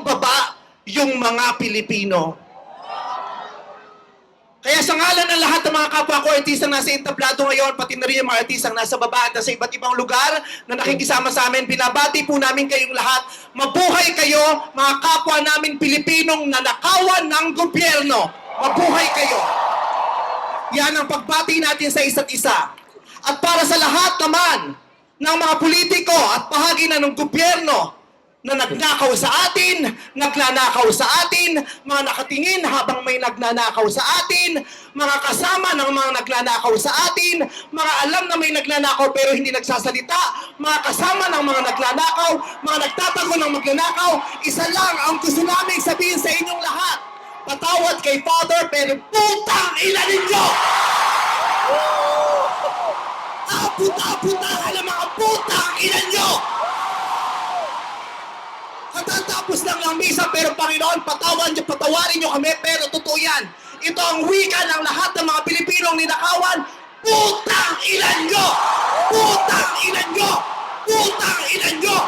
baba yung mga Pilipino. Kaya sa ngalan ng lahat ng mga kapwa ko artistang nasa entablado ngayon, pati na rin yung mga artistang nasa baba at sa iba't ibang lugar na nakikisama sa amin, binabati po namin kayong lahat. Mabuhay kayo, mga kapwa namin Pilipinong nanakawan ng gobyerno. Mabuhay kayo. Yan ang pagbati natin sa isa't isa. At para sa lahat naman ng mga politiko at bahagi na ng gobyerno na nagnakaw sa atin, nagnanakaw sa atin, mga nakatingin habang may nagnanakaw sa atin, mga kasama ng mga nagnanakaw sa atin, mga alam na may nagnanakaw pero hindi nagsasalita, mga kasama ng mga nagnanakaw, mga nagtatago ng magnanakaw, isa lang ang gusto namin sabihin sa inyong lahat. Patawad kay Father pero putang ina ninyo! Puta-putahan ang mga putang ina nyo! Katatapos lang ng misa, pero Panginoon, patawarin nyo kami, pero totoo yan. Ito ang wika ng lahat ng mga Pilipinong ninakawan. Putang ina nyo! Putang ina nyo! Putang ina nyo!